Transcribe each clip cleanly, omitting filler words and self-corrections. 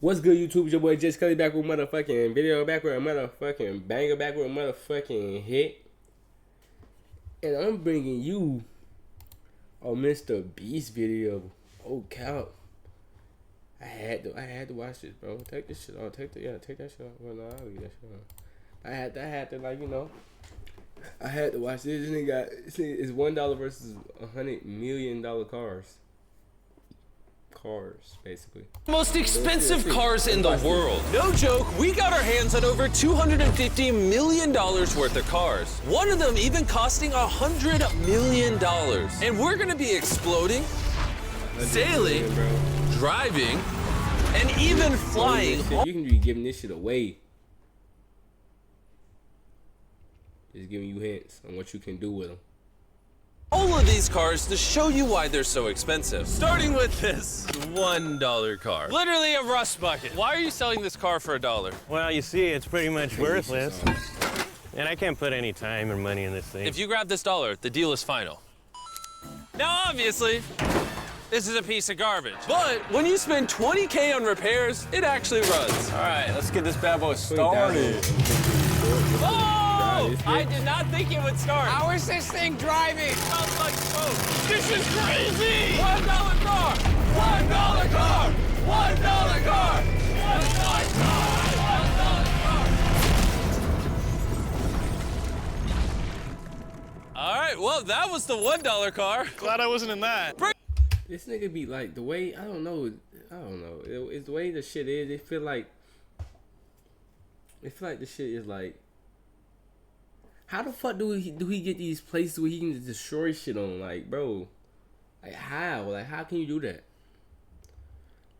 What's good, YouTube? It's your boy Just Kelly back with motherfucking video, back with a motherfucking banger, back with a motherfucking hit. And I'm bringing you a MrBeast video. Oh cow. I had to watch this, bro. Take this shit off. Take that shit off. Well, no, I'll leave that shit off. I had to like, you know, I had to watch this. This nigga it's $1 versus $100 million cars. Cars, basically. Most expensive cars in the world. No joke, we got our hands on over $250 million worth of cars. One of them even costing $100 million. And we're gonna be exploding, sailing, driving, and even flying. You can be giving this shit away. Just giving you hints on what you can do with them. All of these cars to show you why they're so expensive. Starting with this $1 car. Literally a rust bucket. Why are you selling this car for $1? Well, you see, it's pretty much worthless. And I can't put any time or money in this thing. If you grab this $1, the deal is final. Now, obviously, this is a piece of garbage. But when you spend $20K on repairs, it actually runs. All right, let's get this bad boy started. Oh! I did not think it would start. How is this thing driving? It smells like smoke. This is crazy! $1 car! $1 car! $1 car! $1 car! All right, well, that was the $1 car. Glad I wasn't in that. This nigga be like, the way, I don't know. It's the way the shit is. It feel like the shit is like, how the fuck do he get these places where he can just destroy shit on? Like, bro, like how? Like, how can you do that?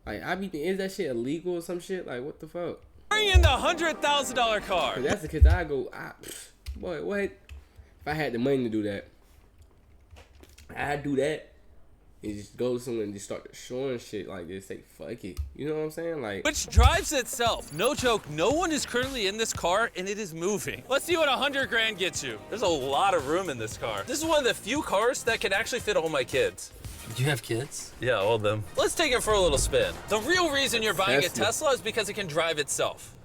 Like, I be thinking, is that shit illegal or some shit? Like, what the fuck? Bring in the $100,000 car. If that's the case, I go, boy, what? If I had the money to do that, I'd do that. And just go somewhere and just start destroying shit like this. Say, fuck it. You know what I'm saying? Like, which drives itself. No joke, no one is currently in this car and it is moving. Let's see what 100 grand gets you. There's a lot of room in this car. This is one of the few cars that can actually fit all my kids. Do you have kids? Yeah, all of them. Let's take it for a little spin. The real reason you're buying a Tesla is because it can drive itself.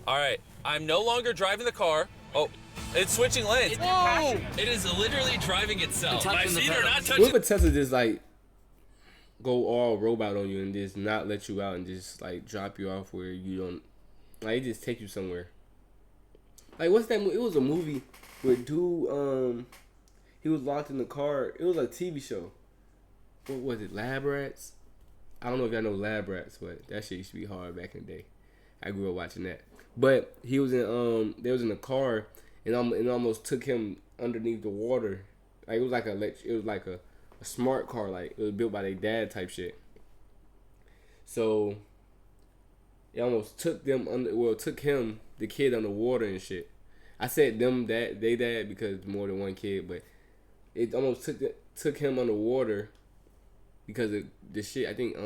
All right, I'm no longer driving the car. Oh, it's switching lanes. Whoa! It is literally driving itself. My feet are not touching. What if a Tesla just like go all robot on you and just not let you out and just like drop you off where you don't, like, it just take you somewhere? Like, what's that movie? It was a movie where dude, he was locked in the car. It was a TV show. What was it? Lab Rats? I don't know if y'all know Lab Rats, but that shit used to be hard back in the day. I grew up watching that. But he was in they was in a car and it almost took him underneath the water. Like, it was like a smart car, like it was built by their dad type shit. So it almost took them took him, the kid, underwater and shit. I said them, that they dad, because more than one kid, but it almost took him underwater because of the shit. I think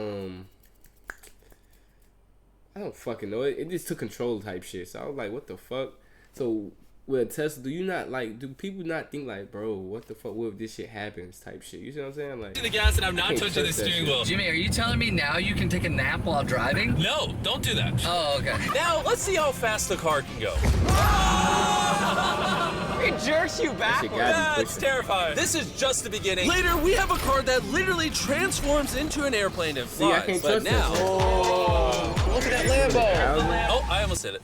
I don't fucking know. It just took control type shit. So I was like, what the fuck? So with a Tesla, do people not think like, bro, what the fuck, what if this shit happens type shit? You see what I'm saying? Like, the gas and I'm not touching the steering wheel. Jimmy, are you telling me now you can take a nap while driving? No, don't do that. Oh, okay. Now, let's see how fast the car can go. It jerks you backwards. That's terrifying. This is just the beginning. Later, we have a car that literally transforms into an airplane and flies. See, I can't trust now, Look at that Lambo. oh, I almost hit it.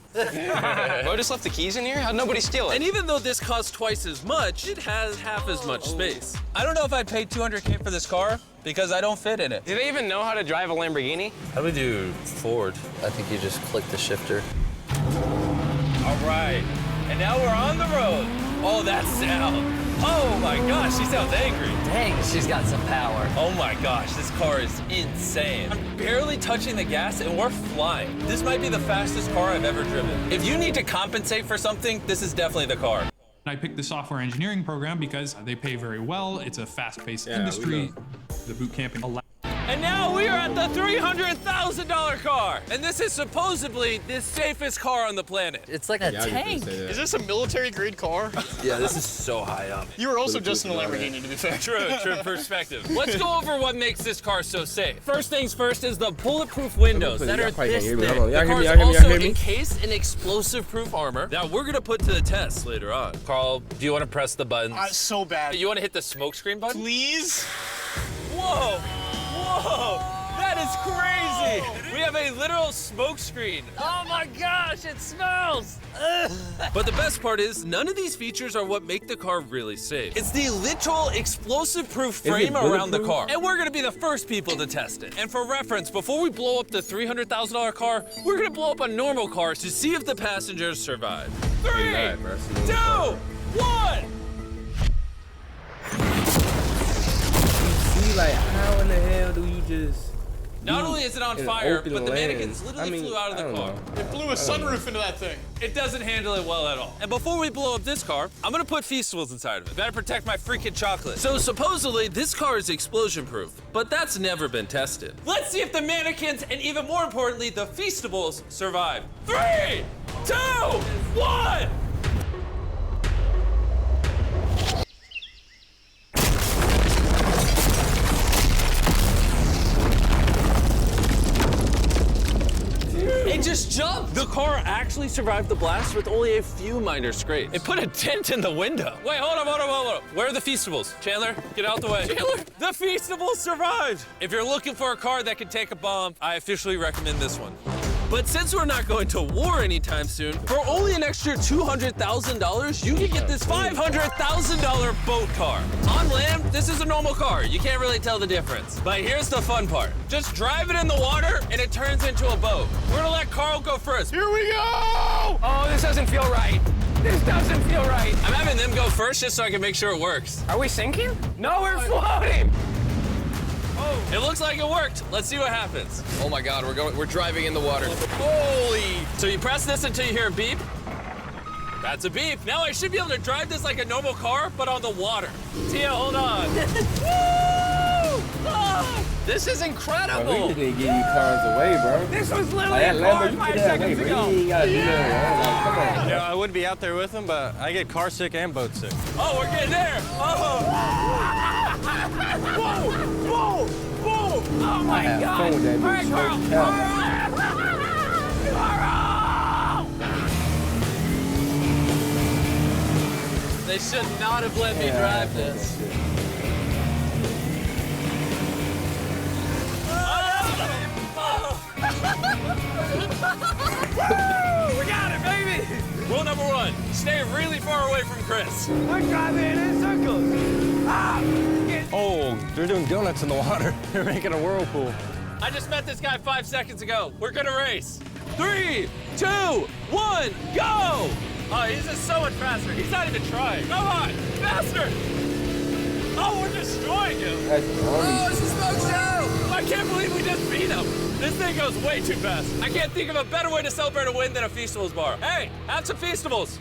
Bro, just left the keys in here? How'd nobody steal it? And even though this costs twice as much, it has half as much space. I don't know if I'd pay $200K for this car because I don't fit in it. Do they even know how to drive a Lamborghini? How do we do Ford? I think you just click the shifter. All right, and now we're on the road. Oh, that sound. Oh my gosh, she sounds angry. Dang, she's got some power. Oh my gosh, this car is insane. I'm barely touching the gas and we're flying. This might be the fastest car I've ever driven. If you need to compensate for something, this is definitely the car. I picked the software engineering program because they pay very well. It's a fast-paced industry. The boot camping allows. And now we are at the $300,000 car. And this is supposedly the safest car on the planet. It's like a tank. Is this a military-grade car? Yeah, this is so high up. You were also just in a Lamborghini, to be fair. True perspective. Let's go over what makes this car so safe. First things first is the bulletproof windows that are this thick. The car is also encased in explosive-proof armor that we're gonna put to the test later on. Carl, do you want to press the buttons? So bad. You want to hit the smoke screen button? Please? Whoa! Whoa! That is crazy! We have a literal smoke screen. Oh my gosh, it smells! But the best part is, none of these features are what make the car really safe. It's the literal explosive-proof frame around the car. And we're gonna be the first people to test it. And for reference, before we blow up the $300,000 car, we're gonna blow up a normal car to see if the passengers survive. 3, 2, 1! Like, how in the hell do you just... Not only is it on fire, but the mannequins literally flew out of the car. It blew a sunroof into that thing. It doesn't handle it well at all. And before we blow up this car, I'm gonna put Feastables inside of it. Better protect my freaking chocolate. So supposedly, this car is explosion-proof, but that's never been tested. Let's see if the mannequins, and even more importantly, the Feastables, survive. 3, 2, 1! It just jumped! The car actually survived the blast with only a few minor scrapes. It put a dent in the window. Wait, hold up. Where are the Feastables? Chandler, get out the way. Chandler, the Feastables survived! If you're looking for a car that can take a bomb, I officially recommend this one. But since we're not going to war anytime soon, for only an extra $200,000, you can get this $500,000 boat car. On land, this is a normal car. You can't really tell the difference. But here's the fun part. Just drive it in the water, and it turns into a boat. We're gonna let Carl go first. Here we go! Oh, this doesn't feel right. This doesn't feel right. I'm having them go first just so I can make sure it works. Are we sinking? No, we're floating. It looks like it worked. Let's see what happens. Oh my God, we're driving in the water. Holy! So you press this until you hear a beep. That's a beep. Now I should be able to drive this like a normal car, but on the water. Tia, hold on. Woo! Oh, this is incredible. Bro, we just need to get these cars away, bro. This was literally Like, a that car Lambo, you 5 get that away, seconds bro. ago. You ain't gotta do that, bro. Like, come on, bro. I would be out there with them, but I get car sick and boat sick. Oh, we're getting there. Oh. Whoa, whoa, whoa. Oh my Have God. fun with that All right, bitch, Carl. no cap. They should not have let me drive this. We got it, baby! Rule number 1, stay really far away from Chris. We're driving in circles. Oh, they're doing donuts in the water. They're making a whirlpool. I just met this guy 5 seconds ago. We're gonna race. 3, 2, 1, go! Oh, he's just so much faster. He's not even trying. Come on, faster! Oh, we're destroying him. That's Oh, it's a smoke show! I can't believe we just beat him. This thing goes way too fast. I can't think of a better way to celebrate a win than a Feastables bar. Hey, have some Feastables.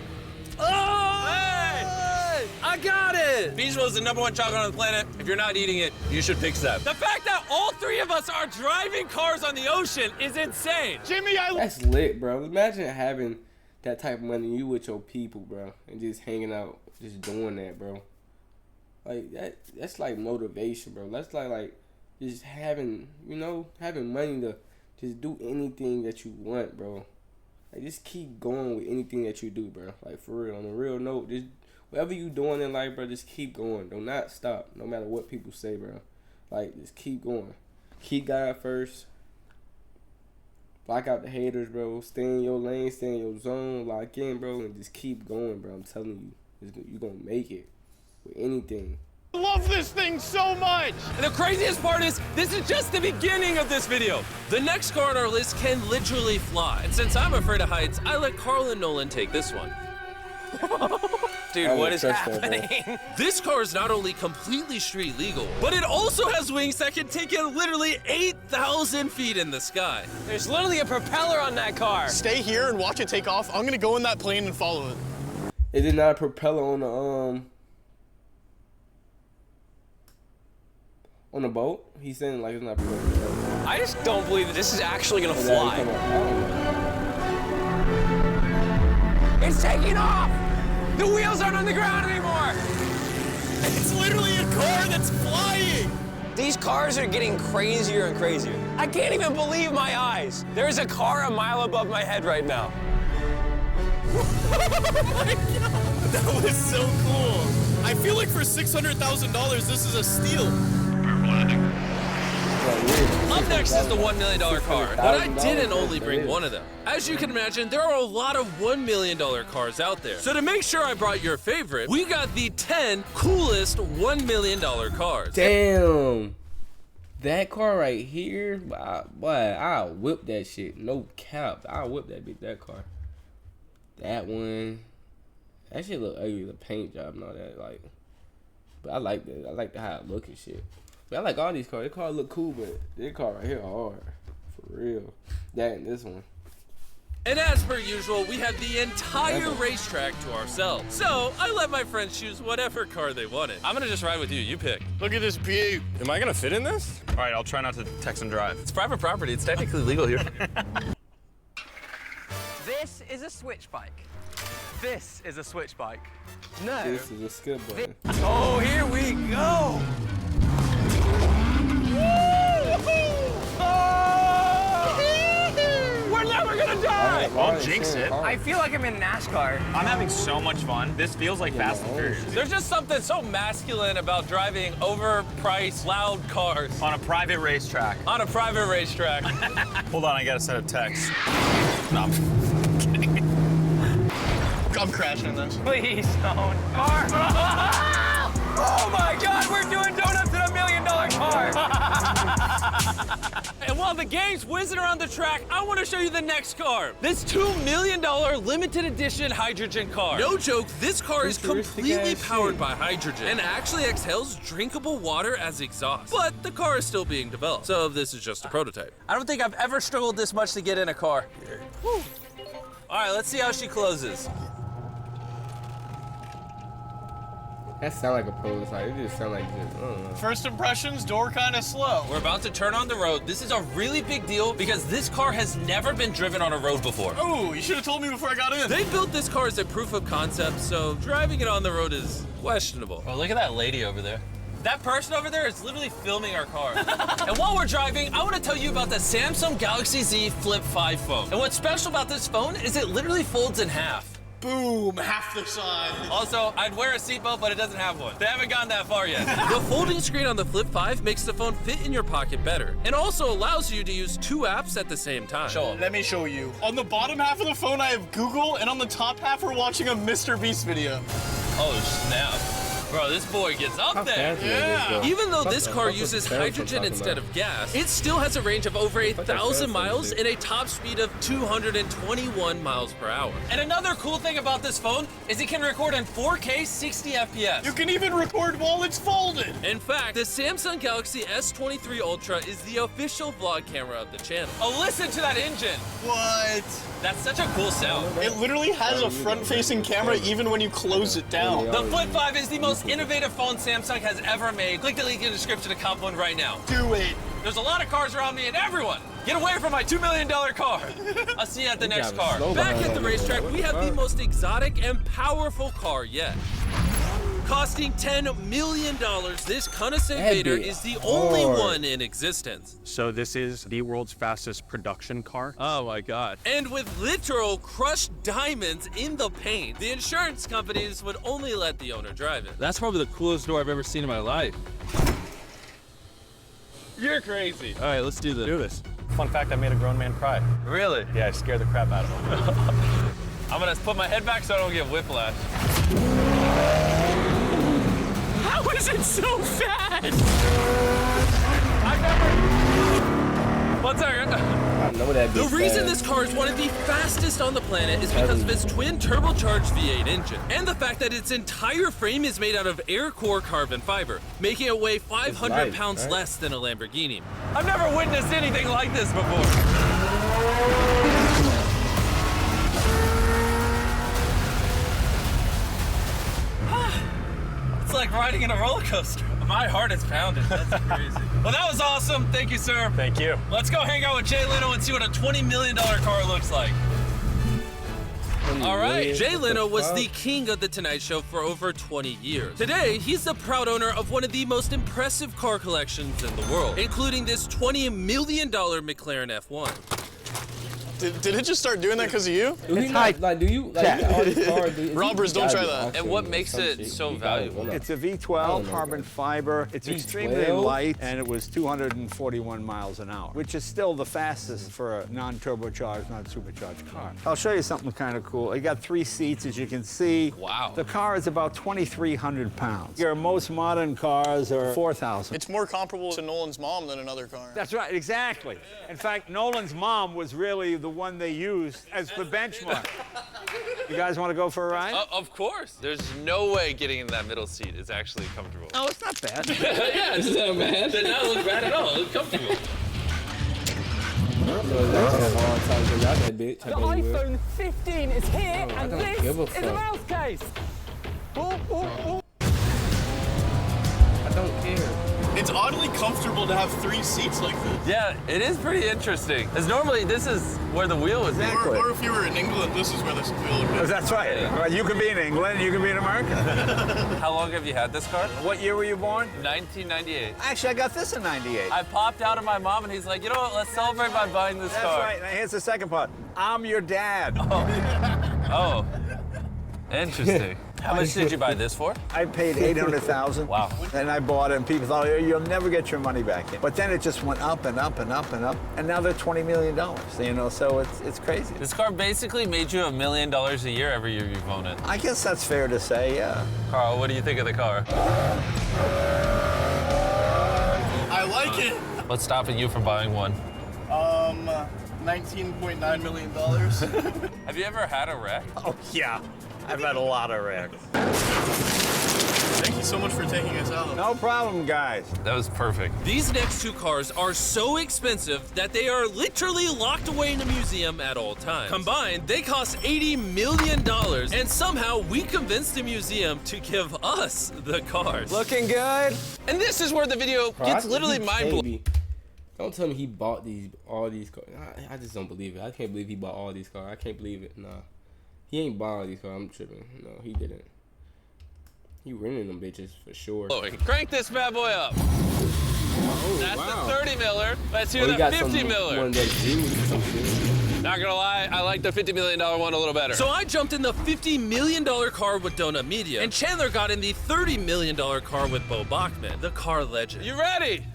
Oh! Hey! I got it! Feastables is the #1 chocolate on the planet. If you're not eating it, you should pick that. The fact that all 3 of us are driving cars on the ocean is insane. Jimmy, That's lit, bro. Imagine having that type of money, you with your people, bro, and just hanging out, just doing that, bro. Like, that's like motivation, bro. That's like just having, having money to just do anything that you want, bro. Like, just keep going with anything that you do, bro. Like, for real, on a real note, just whatever you doing in life, bro, just keep going. Do not stop, no matter what people say, bro. Like, just keep going. Keep God first. Block out the haters, bro. Stay in your lane, stay in your zone, lock in, bro, and just keep going, bro. I'm telling you, you're going to make it with anything. I love this thing so much. And the craziest part is, this is just the beginning of this video. The next car on our list can literally fly. And since I'm afraid of heights, I let Carl and Nolan take this one. Dude, what is happening? This car is not only completely street legal, but it also has wings that can take you literally 8,000 feet in the sky. There's literally a propeller on that car. Stay here and watch it take off. I'm gonna go in that plane and follow it. Is it not a propeller on On the boat? He's saying like it's not protected. I just don't believe that this is actually gonna Is that fly. coming out? It's taking off! The wheels aren't on the ground anymore! It's literally a car that's flying. These cars are getting crazier and crazier. I can't even believe my eyes. There's a car a mile above my head right now. Oh my God. That was so cool. I feel like for $600,000, this is a steal. Up next is the $1 million car, but I didn't only bring one of them. As you can imagine, there are a lot of $1 million cars out there. So to make sure I brought your favorite, we got the 10 coolest $1 million cars. Damn. That car right here, boy, I'll whip that shit. No cap. I'll whip that car. That one. That shit look ugly, the paint job and all that, like. But I like that. I like how it look and shit. But I like all these cars. This car look cool, but this car right here hard. For real. That and this one. And as per usual, we have the entire racetrack to ourselves. So I let my friends choose whatever car they wanted. I'm gonna just ride with you. You pick. Look at this view. Am I gonna fit in this? All right, I'll try not to text and drive. It's private property. It's technically legal here. This is a switch bike. This is a switch bike. No. This is a skip button. Oh, here we go! We're never gonna die! I'll jinx it. I feel like I'm in NASCAR. I'm having so much fun. This feels like Fast and Furious. There's just something so masculine about driving overpriced, loud cars On a private racetrack. on a private racetrack. Hold on, I gotta send a text. No, I'm I'm crashing this. Please don't. Car. Oh my God, we're doing donuts in $1 million car! And while the game's whizzing around the track, I want to show you the next car. This $2 million limited edition hydrogen car. No joke, this car is Futuristic completely ass powered shit. by hydrogen and actually exhales drinkable water as exhaust. But the car is still being developed, so this is just a prototype. I don't think I've ever struggled this much to get in a car. Whew. All right, let's see how she closes. That sound like a prototype. It just sound like just, I don't know. First impressions, door kind of slow. We're about to turn on the road. This is a really big deal because this car has never been driven on a road before. Oh, you should have told me before I got in. They built this car as a proof of concept, so driving it on the road is questionable. Oh, look at that lady over there. That person over there is literally filming our car. And while we're driving, I want to tell you about the Samsung Galaxy Z Flip 5 phone. And what's special about this phone is it literally folds in half. Boom, half the size. Also, I'd wear a seatbelt, but it doesn't have one. They haven't gone that far yet. The folding screen on the Flip 5 makes the phone fit in your pocket better, and also allows you to use 2 apps at the same time. Show 'em. Let me show you. On the bottom half of the phone, I have Google, and on the top half, we're watching a MrBeast video. Oh, snap. Bro, this boy gets up there. Yeah. Even though this car uses hydrogen instead of gas, it still has a range of over 1,000 miles and a top speed of 221 miles per hour. And another cool thing about this phone is it can record in 4K 60 FPS. You can even record while it's folded. In fact, the Samsung Galaxy S23 Ultra is the official vlog camera of the channel. Oh, listen to that engine. What? That's such a cool sound. It literally has a front-facing camera even when you close it down. The Flip 5 is the most innovative phone Samsung has ever made. Click the link in the description to cop one right now. Do it. There's a lot of cars around me and everyone, get away from my $2 million car. I'll see you at the next car. Back at the racetrack, we have the most exotic and powerful car yet. Costing $10 million, this Kunis Invader is the only one in existence. So this is the world's fastest production car. Oh my God. And with literal crushed diamonds in the paint, the insurance companies would only let the owner drive it. That's probably the coolest door I've ever seen in my life. You're crazy. All right, let's do this. Do this. Fun fact, I made a grown man cry. Really? Yeah, I scared the crap out of him. I'm gonna put my head back so I don't get whiplash. How is it so fast? I've never... One second. I know that. The reason this car is one of the fastest on the planet is because of its twin turbocharged V8 engine, and the fact that its entire frame is made out of air core carbon fiber, making it weigh 500 pounds less than a Lamborghini. I've never witnessed anything like this before. It's like riding in a roller coaster. My heart is pounding. That's crazy. Well, that was awesome. Thank you, sir. Thank you. Let's go hang out with Jay Leno and see what a $20 million car looks like. All right, Jay Leno was the king of The Tonight Show for over 20 years. Today, he's the proud owner of one of the most impressive car collections in the world, including this $20 million McLaren F1. Did it just start doing that because of you? Do you not, like, do you, like, all these cars, Robbers, don't try that. And what makes it so valuable? It's a V12 carbon fiber. It's extremely light, and it was 241 miles an hour, which is still the fastest for a non-turbocharged, non-supercharged car. I'll show you something kind of cool. You got 3 seats, as you can see. Wow. The car is about 2,300 pounds. Your most modern cars are 4,000. It's more comparable to Nolan's mom than another car. That's right, exactly. In fact, Nolan's mom was really the one they used as the benchmark. You guys want to go for a ride? Of course. There's no way getting in that middle seat is actually comfortable. Oh, it's not bad. Yeah, it's not bad. It does not look bad at all. It looks comfortable. The iPhone 15 is here, and this is a mouse case. I don't care. It's oddly comfortable to have 3 seats like this. Yeah, it is pretty interesting. Because normally this is where the wheel would be. Or if you were in England, this is where this wheel would be. That's right. Well, you could be in England, you could be in America. How long have you had this car? What year were you born? 1998. Actually, I got this in 98. I popped out of my mom and he's like, you know what, let's celebrate by buying this car. That's right. Now here's the second part. I'm your dad. Oh, interesting. How much did you buy this for? I paid $800,000. Wow. And I bought it, and people thought, oh, you'll never get your money back in. But then it just went up and up and up and up, and now they're $20 million. You know, so it's crazy. This car basically made you $1 million a year every year you've owned it. I guess that's fair to say, yeah. Carl, what do you think of the car? I like it. What's stopping you from buying one? $19.9 million. Have you ever had a wreck? Oh, yeah. I've had a lot of wrecks. Thank you so much for taking us out. No problem, guys. That was perfect. These next 2 cars are so expensive that they are literally locked away in a museum at all times. Combined, they cost $80 million, and somehow we convinced the museum to give us the cars. Looking good. And this is where the video gets literally mind-blowing. Don't tell me he bought all these cars. I just don't believe it. I can't believe he bought all these cars. I can't believe it. Nah. He ain't bought all these cars. I'm tripping. No, he didn't. He rented them bitches for sure. Crank this bad boy up. Oh, That's wow. the 30 miller. Let's hear the 50 miller. One that Not gonna lie, I like the $50 million one a little better. So I jumped in the $50 million car with Donut Media, and Chandler got in the $30 million car with Bo Bachman, the car legend. You ready?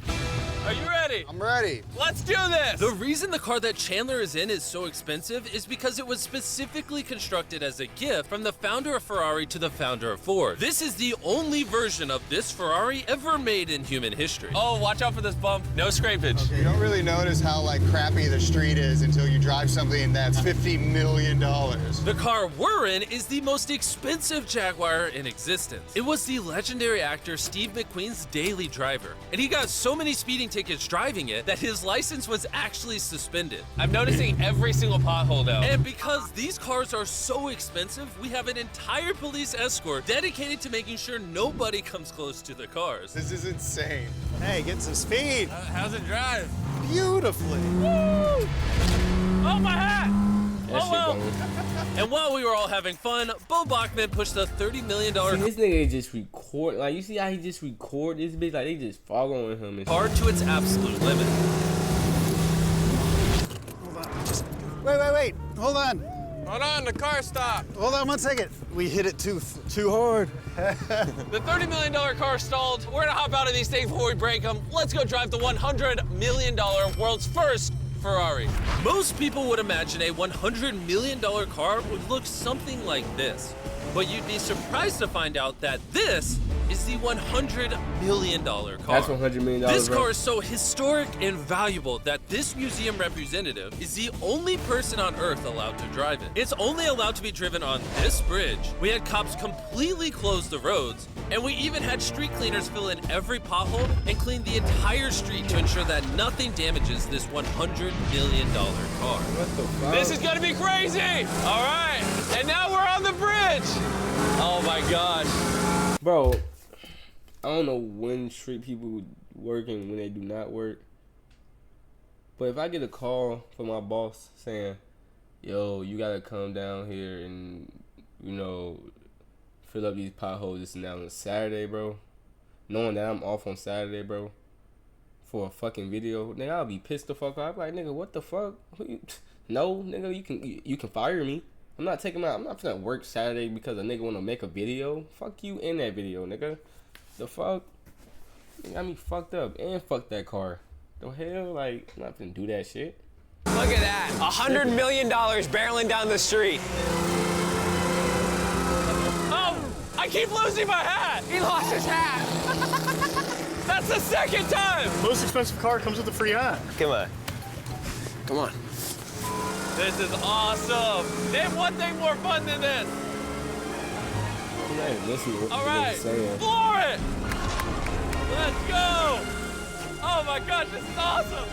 Are you ready? I'm ready. Let's do this! The reason the car that Chandler is in is so expensive is because it was specifically constructed as a gift from the founder of Ferrari to the founder of Ford. This is the only version of this Ferrari ever made in human history. Oh, watch out for this bump. No scrapage. Okay. You don't really notice how crappy the street is until you drive something that's $50 million. The car we're in is the most expensive Jaguar in existence. It was the legendary actor Steve McQueen's daily driver, and he got so many speeding tickets driving it that his license was actually suspended. I'm noticing every single pothole now. And because these cars are so expensive, we have an entire police escort dedicated to making sure nobody comes close to the cars. This is insane. Hey, get some speed. How's it drive? Beautifully. Woo! Oh, my hat! That shit well. going. And while we were all having fun, Bo Bachman pushed the $30 million See, this nigga just record. Like, you see how he just record this bitch? Like, they just following him and car to its absolute limit. Hold on. Wait. Hold on. Hold on, the car stopped. Hold on 1 second. We hit it too hard. The $30 million car stalled. We're gonna hop out of these things before we break them. Let's go drive the $100 million world's first Ferrari. Most people would imagine a $100 million car would look something like this. But you'd be surprised to find out that this is the $100 million car. That's $100 million. This car is so historic and valuable that this museum representative is the only person on Earth allowed to drive it. It's only allowed to be driven on this bridge. We had cops completely close the roads, and we even had street cleaners fill in every pothole and clean the entire street to ensure that nothing damages this $100 million car. What the fuck? This is gonna be crazy! All right, and now we're on the bridge! Oh my gosh. Bro, I don't know when street people work and when they do not work. But if I get a call from my boss saying, yo, you gotta come down here and, you know, fill up these potholes this and that on Saturday, bro. Knowing that I'm off on Saturday, bro, for a fucking video, nigga, I'll be pissed the fuck off. Like, nigga, what the fuck? No, nigga, you can fire me. I'm not finna work Saturday because a nigga wanna make a video. Fuck you in that video, nigga. The fuck? You got me fucked up and fuck that car. The hell? Like, I'm not finna do that shit. Look at that. $100 million barreling down the street. Oh, I keep losing my hat. He lost his hat. That's the second time. Most expensive car comes with a free hat. Come on. Come on. This is awesome. Name one thing more fun than this. All right, floor it. Let's go. Oh my gosh, this is awesome.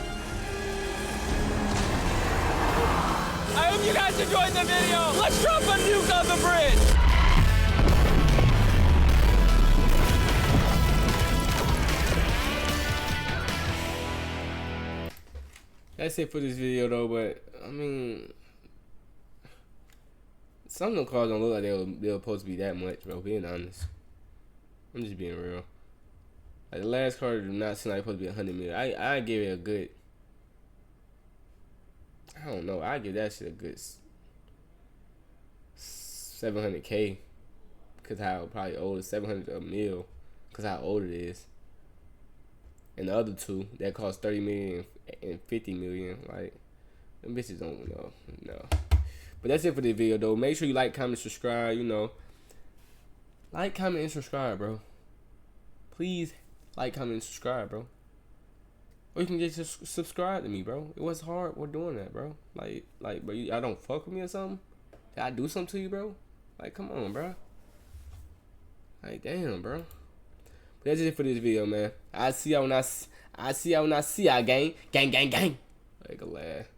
I hope you guys enjoyed the video. Let's drop a nuke on the bridge. That's it for this video though, but I mean, some of them cars don't look like they were supposed to be that much, bro. Being honest, I'm just being real. Like the last car did not seem like supposed to be 100 million. I give it a good, I don't know. I give that shit a good 700K, because how probably old is 700 a mil, because how old it is. And the other two that cost 30 million and 50 million, like them bitches don't know. No. But that's it for this video though. Make sure you like, comment, subscribe. You know, like, comment, and subscribe, bro. Please like, comment, and subscribe, bro. Or you can just subscribe to me, bro. It was hard. We're doing that, bro. Like, bro, I don't fuck with me or something. Did I do something to you, bro? Like, come on, bro. Like, damn, bro. But that's it for this video, man. I see y'all when I see y'all, gang. Gang, gang, gang. Like a laugh.